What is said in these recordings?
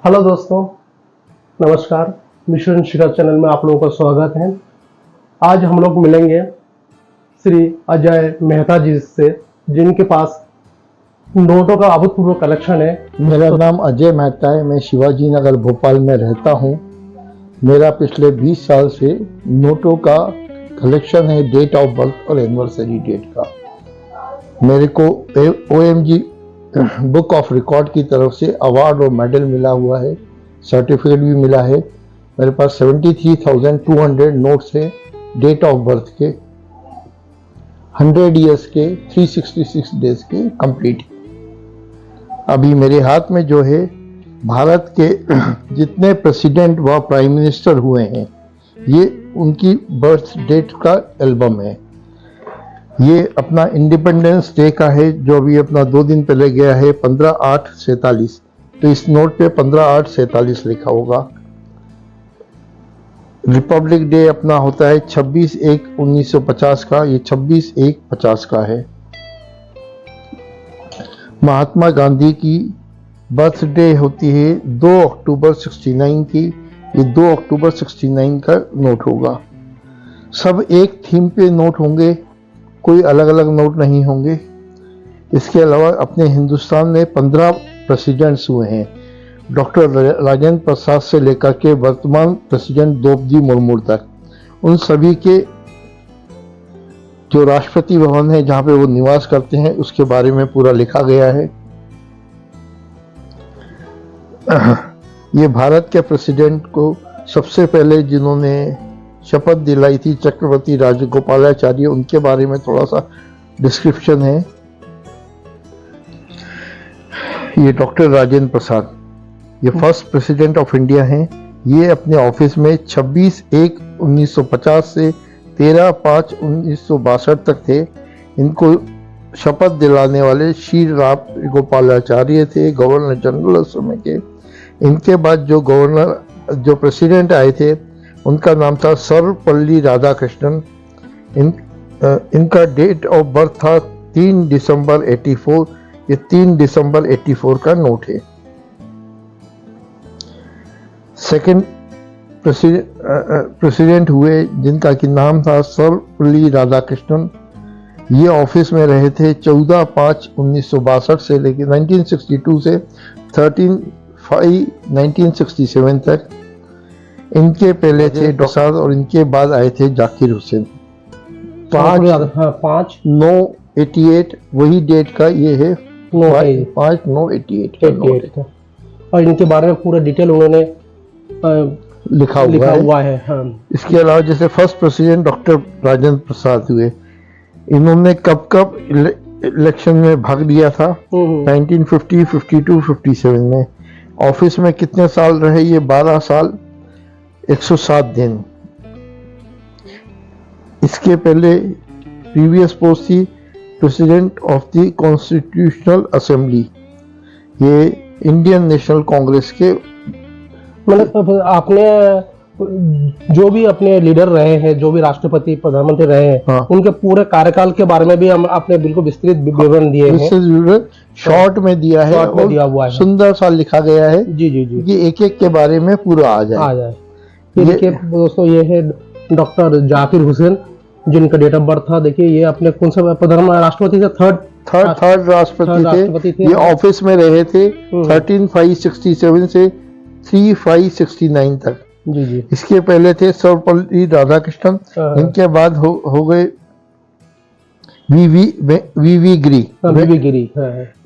Hello दोस्तों, नमस्कार। Mission शिखर channel में आप लोगों का स्वागत है। आज हम लोग मिलेंगे श्री अजय मेहता जी से, जिनके पास नोटों का अभूतपूर्व कलेक्शन है। मेरा नाम अजय मेहता है। मैं शिवाजी नगर भोपाल में रहता हूँ। मेरा पिछले 20 साल से नोटों का कलेक्शन है, डेट ऑफ बर्थ और एनिवर्सरी डेट का। मेरे को OMG बुक ऑफ रिकॉर्ड की तरफ से अवार्ड और मेडल मिला हुआ है, सर्टिफिकेट भी मिला है। मेरे पास 73,200 नोट्स है, डेट ऑफ बर्थ के, 100 ईयर्स के, 366 डेज के कंप्लीट। अभी मेरे हाथ में जो है भारत के जितने प्रेसिडेंट व प्राइम मिनिस्टर हुए हैं, ये उनकी बर्थ डेट का एल्बम है। ये अपना इंडिपेंडेंस डे का है, जो अभी अपना 2 दिन पहले गया है, 15/8/47। तो इस नोट पे 15/8/47 लिखा होगा। रिपब्लिक डे अपना होता है 26/1/1950 का, ये 26/1/50 का है। महात्मा गांधी की बर्थडे होती है 2 अक्टूबर 69 की, ये 2 अक्टूबर 69 का नोट होगा। सब एक थीम पे नोट होंगे, कोई अलग अलग नोट नहीं होंगे। इसके अलावा अपने हिंदुस्तान में 15 प्रेसिडेंट्स हुए हैं, डॉक्टर राजेंद्र प्रसाद से लेकर के वर्तमान प्रेसिडेंट द्रौपदी मुर्मू तक। उन सभी के जो राष्ट्रपति भवन है, जहाँ पे वो निवास करते हैं, उसके बारे में पूरा लिखा गया है। ये भारत के प्रेसिडेंट को सबसे पहले जिन्होंने शपथ दिलाई थी, चक्रवर्ती राजगोपालाचारी, उनके बारे में थोड़ा सा डिस्क्रिप्शन है। ये डॉक्टर राजेंद्र प्रसाद, ये फर्स्ट प्रेसिडेंट ऑफ इंडिया हैं। ये अपने ऑफिस में 26/1/1950 से 13/5/1962 तक थे। इनको शपथ दिलाने वाले श्री राजगोपालाचार्य थे, गवर्नर जनरल उस समय के। इनके बाद जो प्रेसिडेंट आए थे, उनका नाम था सर्वपल्ली राधाकृष्णन। इनका डेट ऑफ बर्थ था 3 दिसंबर 84। ये 3 दिसंबर 84 का नोट है। सेकंड प्रेसिडेंट हुए, जिनका कि नाम था सर्वपल्ली राधाकृष्णन। ये ऑफिस में रहे थे 14/5/1962 से लेकर 1962 से 13/5/1967 तक। इनके पहले थे डॉक्टर और इनके बाद आए थे जाकिर हुसैन। 5/9/88 वही डेट का ये है, 5/9/88 का नोट है। और इनके बारे में पूरा डिटेल उन्होंने लिखा हुआ है। हाँ। इसके अलावा जैसे first president doctor Rajendra Prasad हुए, इन्होंने कब इलेक्शन में भाग लिया था, 1950, 52, 57 में। ऑफिस में कितने साल रहे, ये 12 साल 107 दिन। इसके पहले प्रीवियस पोस्ट थी president of the constitutional assembly, ये इंडियन नेशनल कांग्रेस के। मतलब आपने जो भी अपने लीडर रहे हैं, जो भी राष्ट्रपति प्रधानमंत्री रहे हैं, हाँ। उनके पूरे कार्यकाल के बारे में भी हम आपने बिल्कुल विस्तृत विवरण दिए हैं। शॉर्ट में दिया है, शॉर्ट में दिया हुआ है, सुंदर सा लिखा गया है। जी जी जी, ये एक एक के बारे में पूरा आ जाए। ये देखिए दोस्तों, ये है डॉक्टर जाकिर हुसैन, जिनका डेट ऑफ बर्थ था। देखिए ये अपने कौन सा राष्ट्रपति थे, थर्ड राष्ट्रपति थे। ये ऑफिस में रहे थे 13/5/67 से 3/5/69 तक। जी जी। इसके पहले थे सर्वपल्ली राधाकृष्णन। इनके बाद हो गए वीवी गिरी।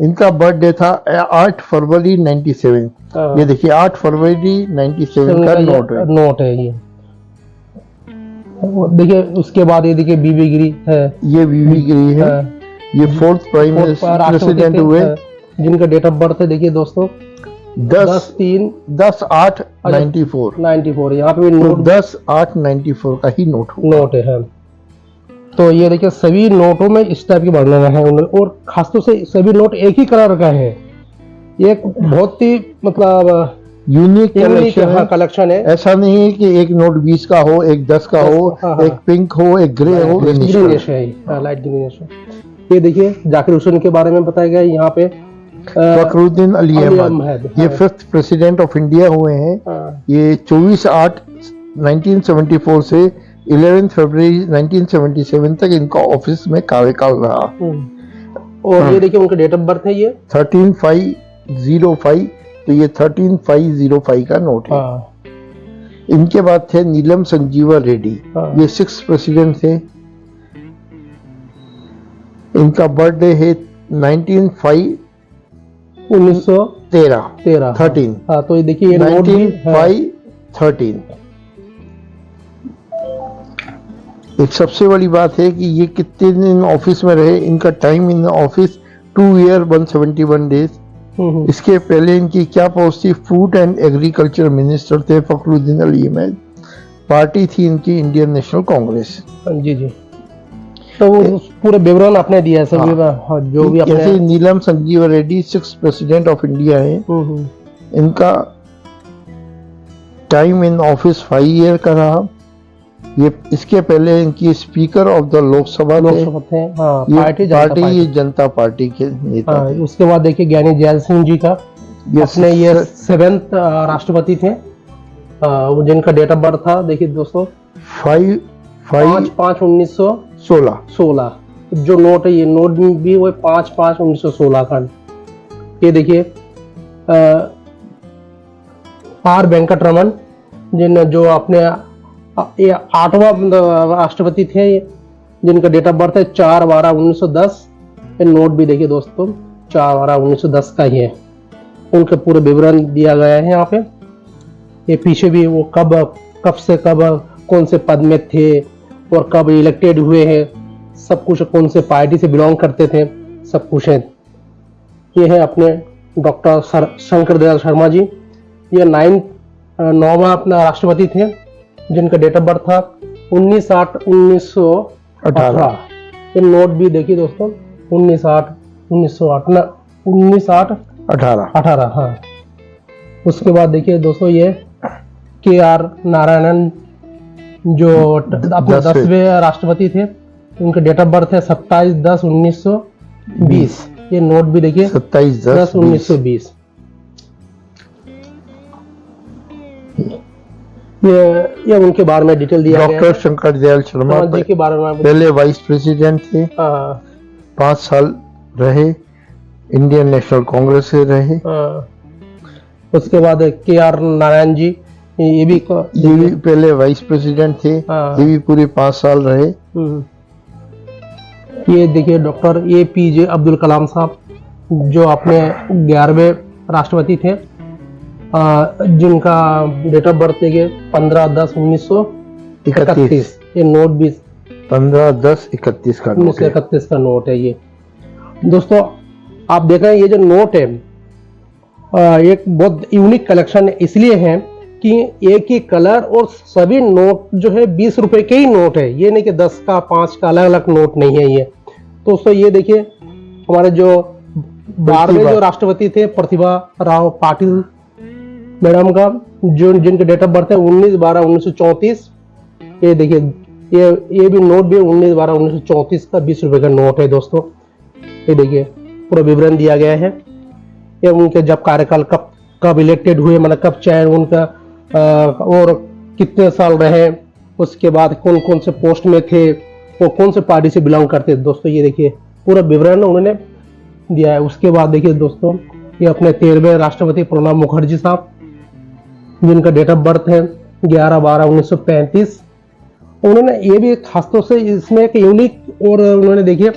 इनका बर्थडे था 8 फरवरी 97। ये देखिए 8 फरवरी 97 का नोट है ये। देखिए उसके बाद ये देखिए बीबी गिरी है, ये वीवी गिरी है। ये 4th प्राइम प्रेसिडेंट हुए, जिनका डेट ऑफ बर्थ है। देखिए दोस्तों 10/8/94। यहाँ पे भी नोट 10/8/94 का ही नोट है। तो ये देखिए सभी नोटों में इस टाइप की वर्णन है, और खासतौर से सभी नोट एक ही कलर का है। ये एक बहुत ही मतलब यूनिक कलेक्शन है। ऐसा नहीं है कि एक नोट 20 का हो, एक 10 का हो, एक पिंक हो, एक ग्रे हो, ग्रीनिश है, लाइट ग्रीनिश है। ये देखिए जाकिर हुसैन के बारे में बताया गया है यहाँ पे। फखरुद्दीन अली अली अहमद, अहमद, ये हाँ। 5th प्रेसिडेंट ऑफ इंडिया हुए हैं। हाँ। ये 24/8/1974 से 11 फरवरी 1977 तक इनका ऑफिस में कार्यकाल रहा। और ये देखिए उनका डेट ऑफ बर्थ है, ये 13/5/05, तो ये 13/5/05 का नोट है। हाँ। इनके बाद थे नीलम संजीवा रेड्डी, हाँ। ये 6th प्रेसिडेंट थे। इनका बर्थडे है 1913 13। हाँ, तो ये देखिए ये नोट भी है। 19/5/13। एक सबसे बड़ी बात है कि ये कितने दिन ऑफिस में रहे। इनका time in office 2 year 171 days. इसके पहले इनकी क्या पोस्ट थी? फूड एंड एग्रीकल्चर मिनिस्टर थे फखरुद्दीन अली अहमद। पार्टी थी इनकी इंडियन नेशनल कांग्रेस। जी जी। तो वो पूरे विवरण आपने दिया है सभी। हाँ, जो भी आपने। जैसे Neelam Sanjiva Reddy 6th president of India है। इनका टाइम इन ऑफिस 5 ईयर का रहा। ये इसके पहले इनकी स्पीकर ऑफ द लोकसभा थे। हाँ, पार्टी जनता पार्टी के नेता हाँ, थे। उसके बाद देखिए ज्ञानी जैल सिंह जी का अपने ये 7th राष्ट्रपति थे, जिनका डेट ऑफ बर्थ था देखिए दोस्तों 5/5/1916। जो नोट है, ये नोट भी वो 5/5/1916 का। ये देखिए आर वेंकट रमन, जो अपने ये 8वां राष्ट्रपति थे, जिनका डेट ऑफ बर्थ है 4/12/1910। ये नोट भी देखिए दोस्तों 4/12/1910 का ही है। उनका पूरे विवरण दिया गया है यहाँ पे। ये पीछे भी वो कब से कब कौन से पद में थे और कब इलेक्टेड हुए हैं, सब कुछ, कौन से पार्टी से बिलोंग करते थे, सब कुछ है। ये है अपने डॉक्टर शंकर दयाल शर्मा जी। ये 9वां अपना राष्ट्रपति थे, जिनका डेट ऑफ बर्थ था 19/8/1918। ये नोट भी देखिए दोस्तों 19/8/1918। हाँ। उसके बाद देखिए दोस्तों ये KR नारायणन, जो अपने 10वें राष्ट्रपति थे, उनके डेट ऑफ बर्थ है 27/10/1920। ये नोट भी देखिए 27/10/1920। ये उनके बारे में डिटेल दिया गया है। डॉक्टर शंकर दयाल शर्मा जी के बारे में पहले वाइस प्रेसिडेंट थे। 5 साल रहे, इंडियन नेशनल कांग्रेस से रहे। उसके बाद KR नारायण जी, ये भी पहले वाइस प्रेसिडेंट थे। ये भी पूरे 5 साल रहे। ये देखिए डॉक्टर APJ अब्दुल कलाम साहब, जो अपने 11वें राष्ट्रपति थे, जिनका डेट ऑफ बर्थ देखिए 15/10/1931। ये नोट भी 15/10/31 का 1931 का नोट है। ये दोस्तों आप देख रहे हैं, ये जो नोट है एक बहुत यूनिक कलेक्शन इसलिए है कि एक ही कलर और सभी नोट जो है 20 रुपए के ही नोट है। ये नहीं कि 10 का 5 का अलग अलग नोट नहीं है ये। तो दोस्तों ये देखिए हमारे जो 12वें जो राष्ट्रपति थे प्रतिभा राव पाटिल मैडम का, जो जिनके डेट ऑफ बर्थ है 19/12/1934। ये देखिए ये भी नोट भी 19/12/1934 का 20 रुपए का नोट है दोस्तों। ये देखिए पूरा विवरण दिया गया है। ये उनके जब कार्यकाल कब इलेक्टेड हुए, मतलब कब चयन उनका और कितने साल रहे, उसके बाद कौन कौन से पोस्ट में थे और कौन से पार्टी से बिलोंग करते थे दोस्तों। ये देखिए पूरा विवरण उन्होंने दिया है। उसके बाद देखिए दोस्तों ये अपने 13वें राष्ट्रपति प्रणब मुखर्जी साहब, जिनका डेट ऑफ बर्थ है 11/12/1935। उन्होंने ये भी खासतौर से इसमें एक यूनिक, और उन्होंने देखिए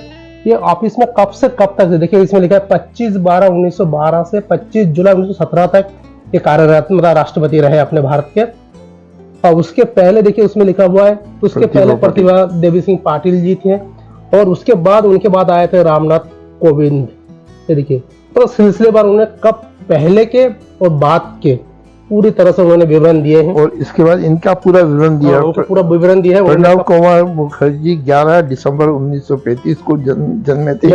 ये ऑफिस में कब से कब तक, देखिए इसमें लिखा है 25/12/1912 से 25 जुलाई 1917 तक ये कार्यरत राष्ट्रपति रहे अपने भारत के। और उसके पहले देखिए उसमें लिखा हुआ है, उसके पहले प्रतिभा देवी सिंह पाटिल जी थे, और उसके बाद उनके बाद आए थे रामनाथ कोविंद। ये देखिए तो सिलसिलेवार उन्होंने कब पहले के और बाद के पूरी तरह से उन्होंने विवरण दिए हैं। और इसके बाद इनका पूरा विवरण दिया, पूरा विवरण दिया है। प्रणब कुमार मुखर्जी 11 दिसंबर 1935 को जन्मे थे।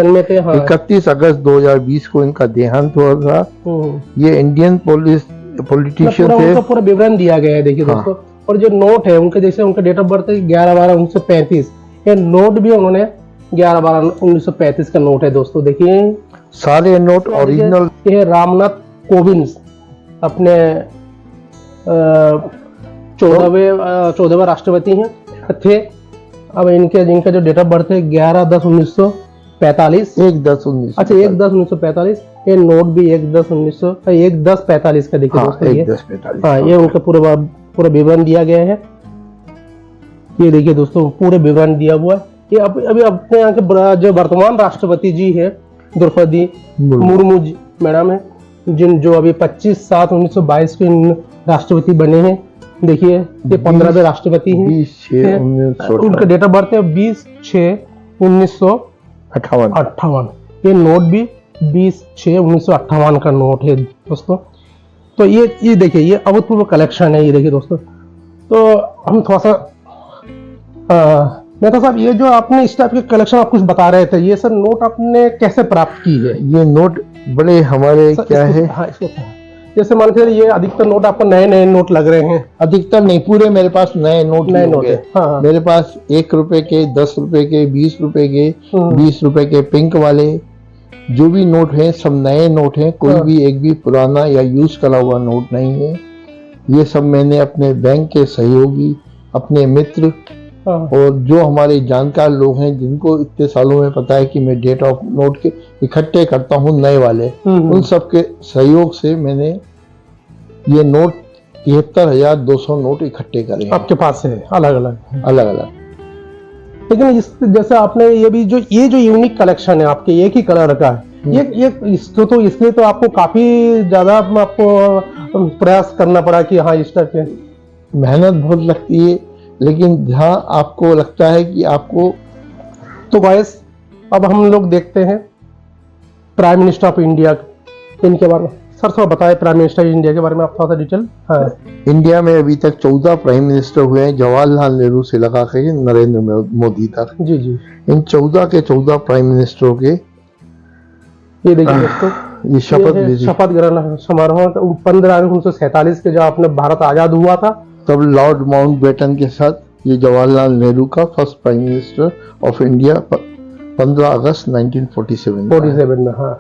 31 अगस्त 2020 को इनका देहांत हुआ था। ये इंडियन पॉलिटिशियन थे। पूरा विवरण दिया गया है देखिए दोस्तों। और जो नोट है उनके, जैसे उनका डेट ऑफ बर्थ है 11/12/1935। ये नोट भी उन्होंने 11/12/1935 का नोट है दोस्तों। देखिए सारे नोट ओरिजिनल। ये रामनाथ कोविंद अपने 14वें राष्ट्रपति हैं थे। अब जिनका जो डेट ऑफ बर्थ है 11/10/1945। 1/10/1945। अच्छा 1/10/1945। ये नोट भी 1/10/45 का देखिए दोस्तों। ये 1/10/45। हाँ, ये उनका पूरा विवरण दिया गया है। ये देखिए दोस्तों पूरे विवरण दिया हुआ है। ये अभी अपने यहाँ के जो वर्तमान राष्ट्रपति जी है द्रौपदी मुर्मू जी मैडम है, जो अभी 25/7/1922 के राष्ट्रपति बने हैं। देखिए ये 15वें राष्ट्रपति हैं। 20/6/1958। उनका डेट ऑफ बर्थ है 20/6/1958। ये नोट भी 20/6/1958 का नोट है दोस्तों। तो ये देखिए ये अभूतपूर्व कलेक्शन है। ये देखिए दोस्तों, तो हम थोड़ा सा मेहता साहब, ये जो आपने इस टाइप के कलेक्शन आप कुछ बता रहे थे, ये सर नोट आपने कैसे प्राप्त की है? ये नोट बड़े हमारे क्या है, हाँ इसको जैसे मान के ये अधिकतर नोट आपको नए नोट लग रहे हैं। अधिकतर नहीं, पूरे मेरे पास नए नोट है। हाँ। मेरे पास 1 रुपए के, 10 रुपए के, 20 रुपए के, 20 रुपए के पिंक वाले जो भी नोट हैं सब नए नोट हैं। कोई भी एक भी पुराना या यूज करा हुआ नोट नहीं है। ये सब मैंने अपने बैंक के सहयोगी, अपने मित्र और जो हमारे जानकार लोग हैं जिनको इतने सालों में पता है कि मैं डेट ऑफ नोट के इकट्ठे करता हूँ नए वाले, उन सब के सहयोग से मैंने ये नोट 73,200 नोट इकट्ठे करे हैं। आपके पास है अलग अलग। लेकिन जैसे आपने ये जो यूनिक कलेक्शन है आपके एक ही कलर का है, ये इसलिए तो आपको काफी ज्यादा आपको प्रयास करना पड़ा कि हाँ इस टाइप के। मेहनत बहुत लगती है, लेकिन जहाँ आपको लगता है कि आपको। तो गाइस अब हम लोग देखते हैं प्राइम मिनिस्टर ऑफ इंडिया, इनके बारे में सर थोड़ा बताएं। प्राइम मिनिस्टर इंडिया के बारे में आप थोड़ा सा डिटेल। हाँ, इंडिया में अभी तक 14 प्राइम मिनिस्टर हुए हैं, जवाहरलाल नेहरू से लगा के नरेंद्र मोदी तक। जी। इन 14 के 14 प्राइम मिनिस्टरों के ये देखिए दोस्तों, ये शपथ ग्रहण समारोह 15/1947 के जब अपने भारत आजाद हुआ था, तब लॉर्ड माउंटबेटन के साथ ये जवाहरलाल नेहरू का first prime minister of India 15 अगस्त 1947 में। हाँ,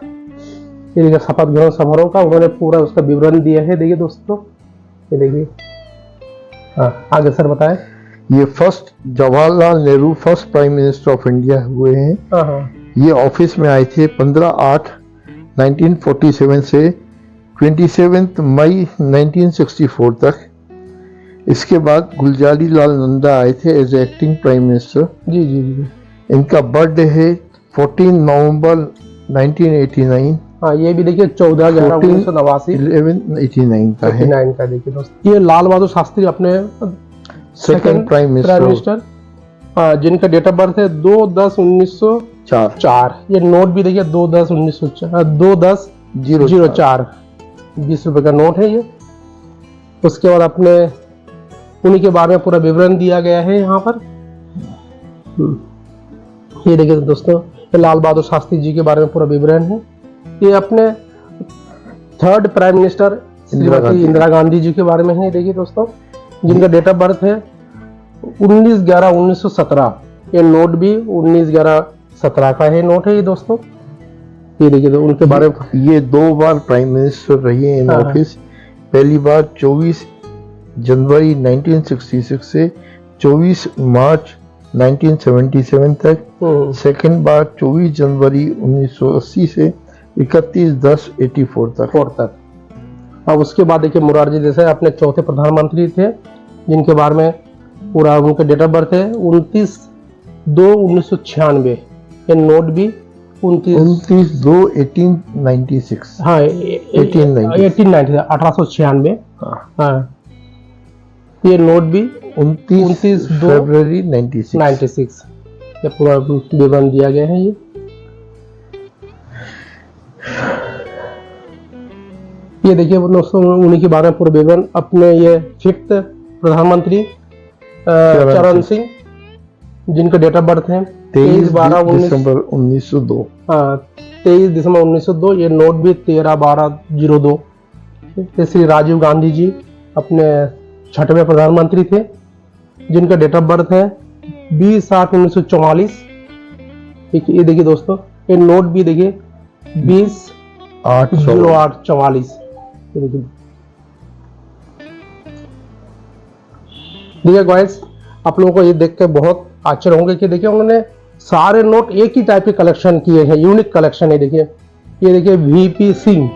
ये देखिए शपथ ग्रहण समारोह का उन्होंने पूरा उसका विवरण दिया है। देखिए दोस्तों, ये देखिए। हाँ आगे सर बताएं। ये first Jawaharlal Nehru first prime minister of India हुए हैं। ये ऑफिस में आए थे 15/8/1947 से 27 मई 1964 तक। इसके बाद गुलजारी लाल नंदा आए थे एज एक्टिंग प्राइम मिनिस्टर। जी। इनका बर्थडे है 14 नवंबर 1989। हाँ, ये भी देखिए 14/11/1989 का है। देखिए दोस्तों, ये लाल बहादुर शास्त्री अपने सेकंड प्राइम मिनिस्टर, जिनका डेट ऑफ बर्थ है 2/10/1904। ये नोट भी देखिए 2/10/1904 2/10/04 20 रुपए का नोट है ये। उसके बाद अपने उन्हीं के बारे में पूरा विवरण दिया गया है यहाँ पर। ये देखिए दोस्तों, लाल बहादुर शास्त्री जी के बारे में पूरा विवरण है। ये अपने third prime minister Shrimati Indira Gandhi ji के बारे में है। देखिए दोस्तों, जिनका डेट ऑफ बर्थ है 19/11/1917। ये नोट भी 19/11/17 का है नोट है ये दोस्तों। ये देखिए तो उनके बारे में ये 2 बार प्राइम मिनिस्टर रही है इन ऑफिस। पहली बार 24 जनवरी 1966 से 24 मार्च 1977 तक। सेकंड बार 24 जनवरी 1980 से 31/10/84 तक। अब उसके बाद देखिए मोरारजी देसाई अपने चौथे प्रधानमंत्री थे, जिनके बारे में पूरा उनका डेट ऑफ बर्थ है 29/2/1996। ये नोट भी 29/2/1896। हाँ 1896। हाँ, ये नोट भी 29 फरवरी 96। ये पूरा विवरण दिया गया है। ये देखिए दोस्तों, उन्हीं के बारे में पूरा विवरण अपने ये 5th प्रधानमंत्री चरण सिंह, जिनका डेट ऑफ बर्थ है 23 दिसंबर 1902। हाँ 23 दिसंबर 1902। ये नोट भी 13/12/02। श्री राजीव गांधी जी अपने 6वें प्रधानमंत्री थे, जिनका डेट ऑफ बर्थ है 20/8/1944। ये देखिए दोस्तों, ये नोट भी देखिए 20/08/44। देखिए गाइस, आप लोगों को ये देख के बहुत आश्चर्य होंगे कि देखिए उन्होंने सारे नोट एक ही टाइप के कलेक्शन किए हैं, यूनिक कलेक्शन है। देखिए ये देखिए वीपी सिंह,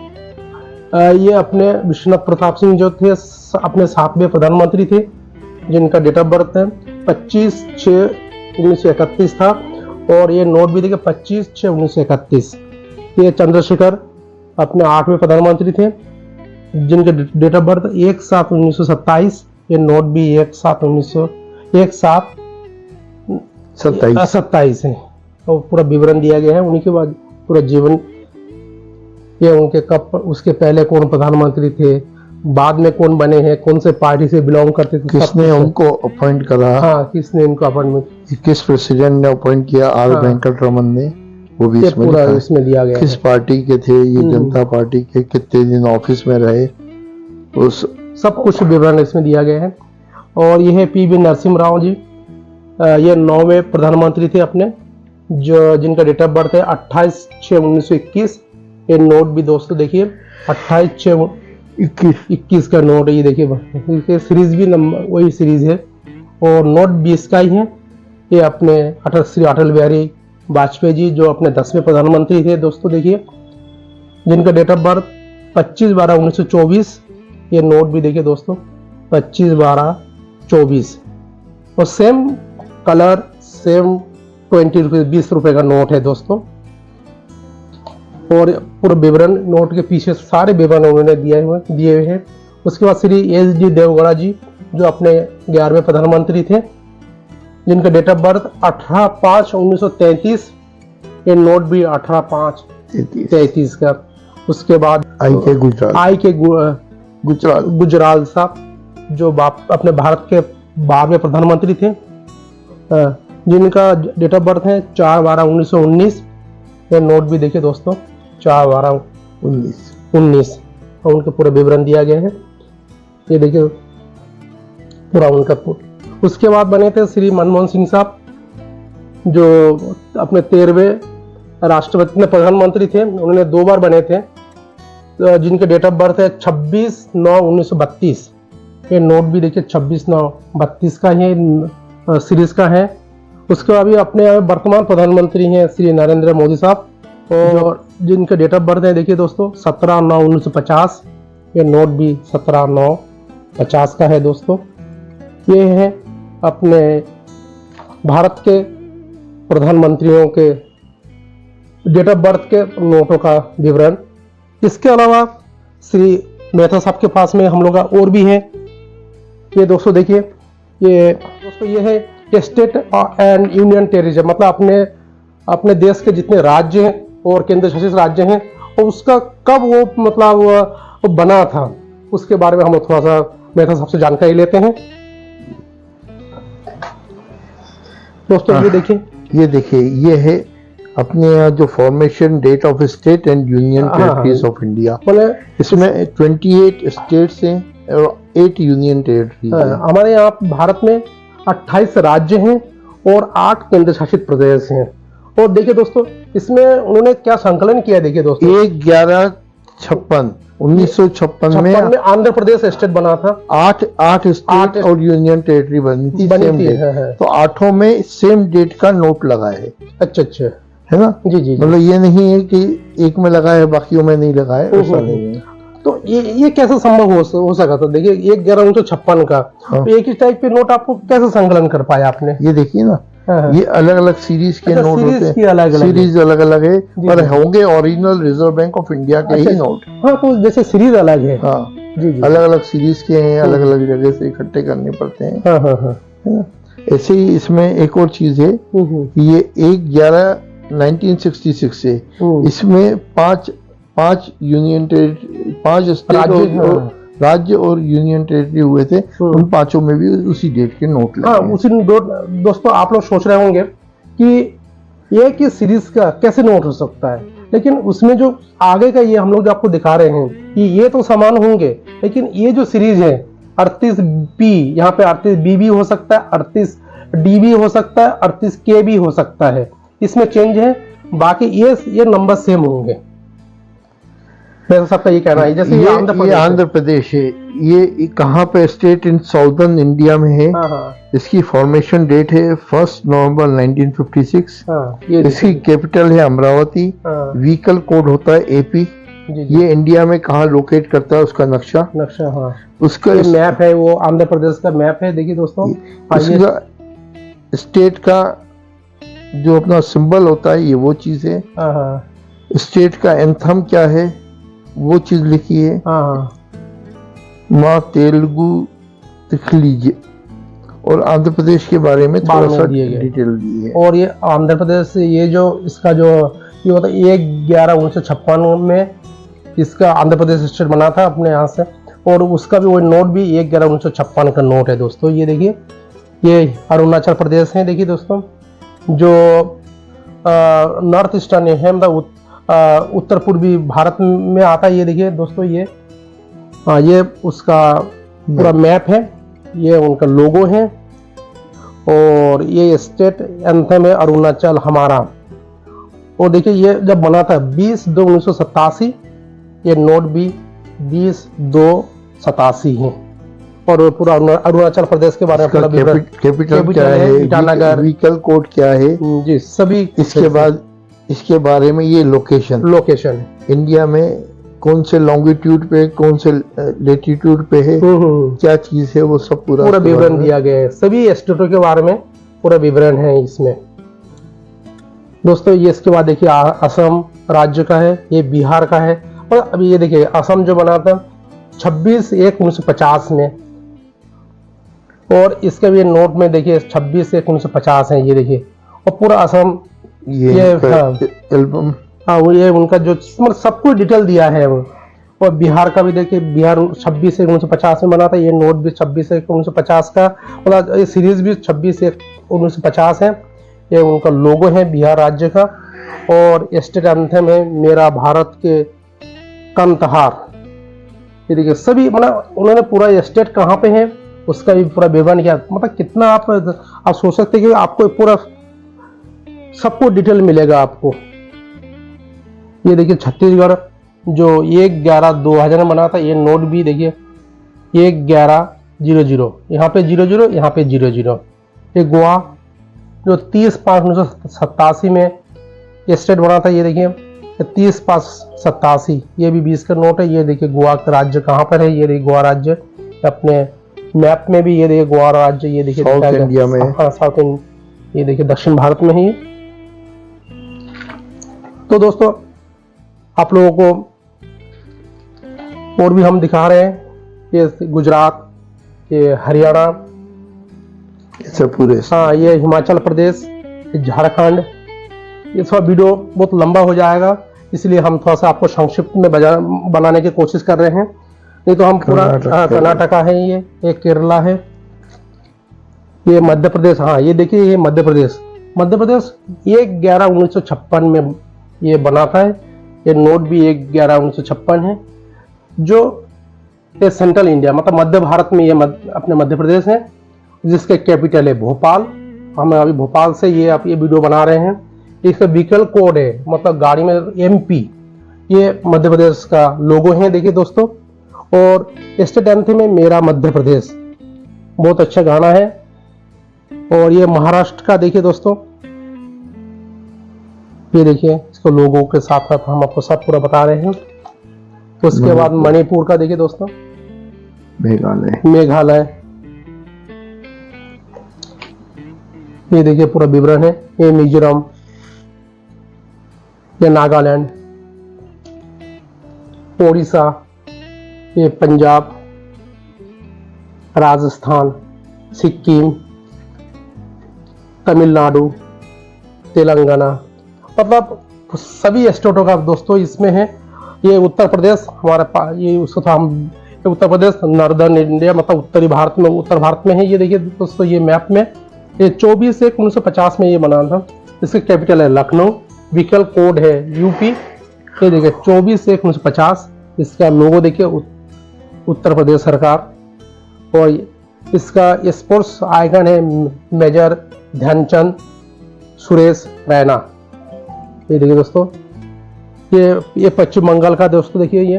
ये अपने विश्वनाथ प्रताप सिंह जो थे अपने 7वें प्रधानमंत्री थे, जिनका डेट ऑफ बर्थ है 25/6/1931 था। और ये नोट भी देखिए 25/6/1931। ये चंद्रशेखर अपने 8वें प्रधानमंत्री थे, जिनके डेट ऑफ बर्थ 1/7/1927। ये नोट भी 1/7/1927 है। और पूरा विवरण दिया गया है उन्हीं के बाद पूरा जीवन, ये उनके कब, उसके पहले कौन प्रधानमंत्री थे, बाद में कौन बने हैं, कौन से पार्टी से बिलोंग करते थे, किसने उनको अपॉइंट करा, हाँ किसने उनको अपॉइंटमेंट, किस प्रेसिडेंट ने अपॉइंट किया, आर वेंकटरमन ने, वो भी इसमें पूरा इसमें दिया गया किस पार्टी के थे ये, जनता पार्टी के, कितने दिन ऑफिस में रहे, उस सब कुछ विवरण इसमें दिया गया है। और ये है पीवी नरसिम्हा राव जी, ये 9वें प्रधानमंत्री थे अपने, जो जिनका डेट ऑफ बर्थ है 28/6/1921। ये नोट भी दोस्तों देखिए 28/6/21 का नोट है। ये देखिए सीरीज भी नंबर वही सीरीज है और नोट 20 का ही है। ये अपने श्री अटल बिहारी वाजपेयी जी जो अपने 10वें प्रधानमंत्री थे दोस्तों, देखिए जिनका डेट ऑफ बर्थ 25/12/1924। ये नोट भी देखिए दोस्तों 25/12/24 और सेम कलर, सेम 20 रुपये 20 रुपए का नोट है दोस्तों। और पूरा विवरण नोट के पीछे सारे विवरण उन्होंने दिए हुए हैं। उसके बाद श्री एच.डी. देवगौड़ा जी जो अपने 11वें प्रधानमंत्री थे, जिनका डेट ऑफ बर्थ 18/5/1933। ये नोट भी 18/5/33 का। उसके बाद आई के गुजराल साहब जो अपने भारत के 12वें प्रधानमंत्री थे, जिनका डेट ऑफ बर्थ है 4/12/1919। ये नोट भी देखिए दोस्तों 4/12/19 और उनके पूरे विवरण दिया गया है। ये देखिए पूरा उनका। उसके बाद बने थे श्री मनमोहन सिंह साहब जो अपने 13वें राष्ट्रपति में प्रधानमंत्री थे, उन्होंने 2 बार बने थे, जिनके डेट ऑफ बर्थ है 26/9/1932। ये नोट भी देखिए 26/9/32 का ही सीरीज का है। उसके बाद भी अपने वर्तमान प्रधानमंत्री हैं श्री नरेंद्र मोदी साहब, और जिनके डेट ऑफ बर्थ है देखिए दोस्तों 17/9/1950। ये नोट भी 17/9/50 का है दोस्तों। ये है अपने भारत के प्रधानमंत्रियों के डेट ऑफ बर्थ के नोटों का विवरण। इसके अलावा श्री मेहता साहब के पास में हम लोग का और भी है। ये दोस्तों देखिए, ये दोस्तों ये है स्टेट एंड यूनियन टेरिटरी, मतलब अपने देश के जितने राज्य हैं और केंद्र शासित राज्य हैं और उसका कब वो मतलब वो बना था, उसके बारे में हम थोड़ा सा मेहता साहब से जानकारी लेते हैं। दोस्तों ये देखिए ये है अपने यहाँ जो formation date of state and union territories of India, इसमें 28 स्टेट्स हैं और 8 यूनियन टेरिटरीज हैं। हमारे यहाँ भारत में 28 राज्य हैं और 8 केंद्र शासित प्रदेश हैं। और देखिए दोस्तों इसमें उन्होंने क्या संकलन किया, देखिए दोस्तों 1956 में आंध्र प्रदेश स्टेट बना था। 8 स्टेट और यूनियन टेरिटरी बनी थी सेम डेट, तो 8 में सेम डेट का नोट लगा है। अच्छा है ना जी। मतलब ये नहीं है कि एक में लगा है बाकियों में नहीं लगा है, ऐसा नहीं है। तो ये कैसे संभव हो सका था? देखिए 1156 का, तो एक ही टाइप के नोट आपको कैसे संकलन कर पाया आपने? ये देखिए ना, ये अलग अलग सीरीज के नोट होते हैं, सीरीज अलग अलग है पर होंगे original reserve bank of India के ही नोट। हाँ, तो जैसे सीरीज अलग है, हाँ जी, अलग अलग सीरीज के हैं, अलग अलग जगह से इकट्ठे करने पड़ते हैं। हाँ। ऐसे ही इसमें एक और चीज है, ये 1/11/1966 से इसमें 5 यूनियन टेरिटरी, 5 स्टेट और राज्य और यूनियन टेरिटरी हुए थे, उन 5 में भी उसी डेट के नोट लगे। हाँ, उसी दोस्तों आप लोग सोच रहे होंगे कि एक ही सीरीज का कैसे नोट हो सकता है, लेकिन उसमें जो आगे का ये हम लोग जो आपको दिखा रहे हैं कि ये तो समान होंगे, लेकिन ये जो सीरीज है 38B, यहाँ पे 38B भी हो सकता है, 38D भी हो सकता है, 38K भी हो सकता है, इसमें चेंज है, बाकी ये नंबर सेम होंगे। मेरा सबका ये कहना है। जैसे ये ये आंध्र प्रदेश है। ये कहाँ पे स्टेट इन साउदर्न इंडिया में है। हाँ इसकी फॉर्मेशन डेट है 1 नवंबर 1956। हाँ, इसकी कैपिटल है अमरावती। हाँ व्हीकल कोड होता है एपी। जी जी। ये इंडिया में कहाँ लोकेट करता है उसका नक्शा हाँ, उसका ये मैप है, वो आंध्र प्रदेश का मैप है। देखिए दोस्तों, ये उसका स्टेट का जो अपना सिंबल होता है ये वो चीज है। हाँ स्टेट का एंथम क्या है वो चीज लिखी है। हाँ, माँ तेलुगु लिख लीजिए। और आंध्र प्रदेश के बारे में थोड़ा सा डिटेल दी है। और ये आंध्र प्रदेश ये जो इसका जो ये होता है 1/11/1956 में इसका आंध्र प्रदेश स्टेट बना था अपने यहाँ से। और उसका भी वो नोट भी 1/11/1956 का नोट है दोस्तों। ये देखिए, ये अरुणाचल प्रदेश है। देखिए दोस्तों, जो नॉर्थ ईस्टर्न है, मतलब उत्तर पूर्वी भारत में आता है। ये देखिए दोस्तों, ये उसका पूरा मैप है, ये उनका लोगो है। और ये स्टेट एंथम है अरुणाचल हमारा। और देखिए, ये जब बना था 20/2/1987, ये नोट भी 20/2/87 है। और पूरा अरुणाचल प्रदेश के बारे में पूरा विवरण, कैपिटल क्या है, ईटानगर, व्हीकल कोड क्या है जी सभी। इसके बाद इसके बारे में ये लोकेशन इंडिया में कौन से लॉन्गिट्यूड पे कौन से लेटीट्यूड पे है, क्या चीज है, वो सब पूरा विवरण दिया गया है। सभी स्टेटों के बारे में पूरा विवरण है इसमें दोस्तों। ये इसके बाद देखिए, असम राज्य का है, ये बिहार का है। और अभी ये देखिए, असम जो बना था 26/1/1950 में। और इसके भी नोट में देखिए 26/1/1950 है। ये देखिए, और पूरा असम ये एल्बम, हाँ वो ये उनका जो मतलब सब कुछ डिटेल दिया है वो। और बिहार का भी देखिए, बिहार 26/1/1950 में बना था। ये नोट भी 26/1/1950 का, मतलब ये सीरीज भी 26/1/1950 है। ये उनका लोगो है बिहार राज्य का। और स्टेट एंथम है मेरा भारत के कंतहार। ये देखिए, सभी मतलब उन्होंने पूरा स्टेट कहाँ पे है उसका भी पूरा विवरण किया। मतलब कितना आप सोच सकते हैं कि आपको पूरा सबको डिटेल मिलेगा आपको। ये देखिए, छत्तीसगढ़ जो 1/11/2000 में बना था। ये नोट भी देखिए 1/11/00, यहाँ पे 00, यहाँ पे 00। ये गोवा जो 30/5/1987 में ये स्टेट बना था। ये देखिए 30/5/87, ये भी 20 का नोट है। ये देखिए, गोवा का राज्य कहाँ पर है, ये देखिए गोवा राज्य अपने मैप में भी। ये देखिए गोवा राज्य, ये देखिए साउथ इंडिया में, हाँ साउथ इंडिया, ये देखिए दक्षिण भारत में ही। तो दोस्तों, आप लोगों को और भी हम दिखा रहे हैं, ये गुजरात, ये हरियाणा, ये पूरे, हाँ ये हिमाचल प्रदेश, ये झारखंड। ये थोड़ा वीडियो बहुत लंबा हो जाएगा, इसलिए हम थोड़ा सा आपको संक्षिप्त में बनाने की कोशिश कर रहे हैं। नहीं तो हम पूरा कर्नाटका है, ये केरला है, ये मध्य प्रदेश। हाँ ये देखिए, ये मध्य प्रदेश 1/11/1956 में ये बना था। ये नोट भी 1/11/1956 है। जो ये सेंट्रल इंडिया मतलब मध्य भारत में ये अपने मध्य प्रदेश है, जिसके कैपिटल है भोपाल। हम अभी भोपाल से ये वीडियो बना रहे हैं। इसका व्हीकल कोड है, मतलब गाड़ी में MP। ये मध्य प्रदेश का लोगो है देखिए दोस्तों। और स्टेट एंथम में मेरा मध्य प्रदेश, बहुत अच्छा गाना है। और ये महाराष्ट्र का देखिए दोस्तों, ये देखिए इसको लोगों के साथ साथ हम आपको सब पूरा बता रहे हैं। उसके बाद मणिपुर का देखिए दोस्तों, मेघालय, ये देखिए पूरा विवरण है। ये मिजोरम, ये नागालैंड, ओडिशा, ये पंजाब, राजस्थान, सिक्किम, तमिलनाडु, तेलंगाना, मतलब सभी स्टेटों का दोस्तों इसमें है। ये उत्तर प्रदेश हमारे पास, ये उसको था हम उत्तर प्रदेश नॉर्दर्न इंडिया मतलब उत्तरी भारत में, उत्तर भारत में है। ये देखिए दोस्तों, ये मैप में ये 24/1/1950 में ये बना था। इसकी कैपिटल है लखनऊ, व्हीकल कोड है UP। ये देखिए 24/1/1950, इसका लोगो देखिए उत्तर प्रदेश सरकार। और इसका स्पोर्ट्स आइकन है मेजर ध्यानचंद सुरेश रैना। ये देखिए दोस्तों, ये पश्चिम बंगाल का दोस्तों देखिए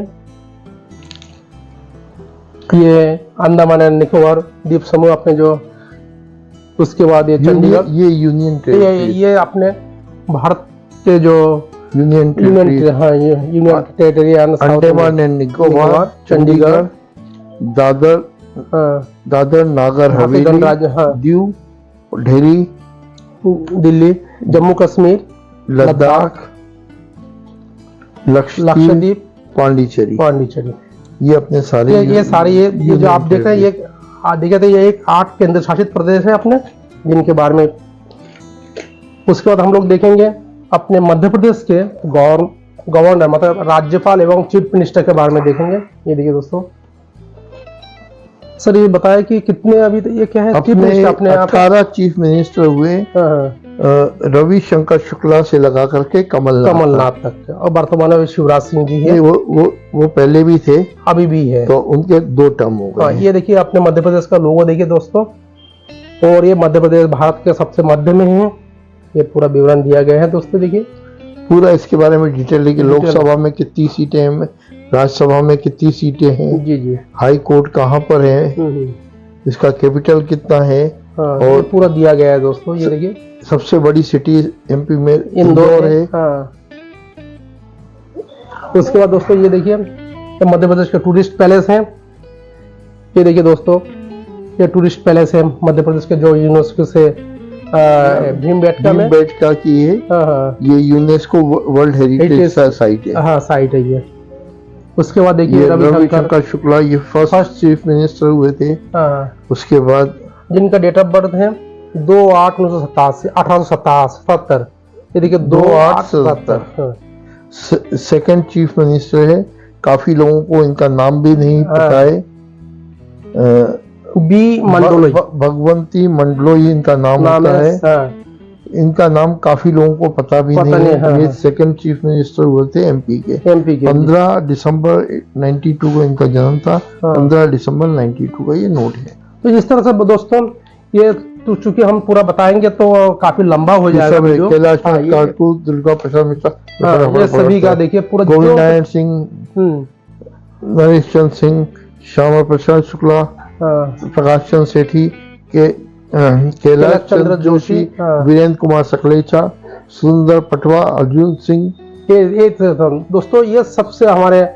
ये अंडमान एंड निकोबार द्वीप समूह अपने जो, उसके बाद ये चंडीगढ़, ये यूनियन ये अपने भारत के जो union territory, Andaman and Nicobar, Chandigarh, Dadar Nagar Haveli, Diu, ढेरी, दिल्ली, जम्मू कश्मीर, लद्दाख, लक्षद्वीप, पांडिचेरी, ये अपने सारे ये सारे ये जो आप देख रहे हैं ये एक 8 केंद्र शासित प्रदेश है अपने, जिनके बारे में। उसके बाद हम लोग देखेंगे अपने मध्य प्रदेश के गवर्नर मतलब राज्यपाल एवं चीफ मिनिस्टर के बारे में देखेंगे। ये देखिए दोस्तों, सर ये बताया कि कितने अभी ये क्या है चीफ मिनिस्टर अपने 18 चीफ मिनिस्टर हुए, रविशंकर शुक्ला से लगा करके कमलनाथ तक, और वर्तमान में शिवराज सिंह जी है। वो पहले भी थे, अभी भी है, तो उनके 2 टर्म हो गए। ये देखिए अपने मध्य प्रदेश का लोगो देखिए दोस्तों, और ये मध्य प्रदेश भारत के सबसे मध्य में है। ये पूरा विवरण दिया गया है दोस्तों, देखिए पूरा इसके बारे में डिटेल है कि लोकसभा में कितनी सीटें हैं, राज्यसभा में कितनी सीटें हैं, जी हाई कोर्ट कहाँ पर है, इसका कैपिटल कितना है, और पूरा दिया गया है दोस्तों। ये देखिए सबसे बड़ी सिटी एमपी में इंदौर है। उसके बाद दोस्तों ये देखिए मध्य प्रदेश के टूरिस्ट पैलेस हैं। ये देखिए दोस्तों, ये टूरिस्ट पैलेस है मध्य प्रदेश के, जो यूनेस्को से भीमबेटका की है। ये यूनेस्को वर्ल्ड हेरिटेज साइट है। हाँ साइट है ये। उसके बाद देखिए रविशंकर शुक्ला ये फर्स्ट चीफ मिनिस्टर हुए थे। उसके बाद जिनका डेट ऑफ बर्थ है 2/8/1977। ये देखिए 2/8/77। सेकंड चीफ मिनिस्टर है, काफी लोगों को इनका नाम भी नहीं पता है। बी मंडलोई, भगवंती मंडलोई इनका नाम होता है। इनका नाम काफी लोगों को पता भी नहीं है। ये सेकंड चीफ मिनिस्टर हुए थे एमपी के। 15 दिसंबर 92 को इनका जन्म था। 15 दिसंबर 92 का ये नोट है। तो इस तरह से दोस्तों ये तो चूंकि हम पूरा बताएंगे तो काफी लंबा हो जाएगा वीडियो। कैलाश ठाकुर, दुर्गा प्रसाद मिश्रा, ये सभी का देखिए पूरा, गोविंद नारायण सिंह, नरेश चंद्र सिंह, श्यामा प्रसाद शुक्ला, प्रकाश चंद्र सेठी के, कैलाश चंद्र जोशी, वीरेंद्र कुमार सकलेचा, सुंदर पटवा, अर्जुन सिंह। ये दोस्तों ये सबसे हमारे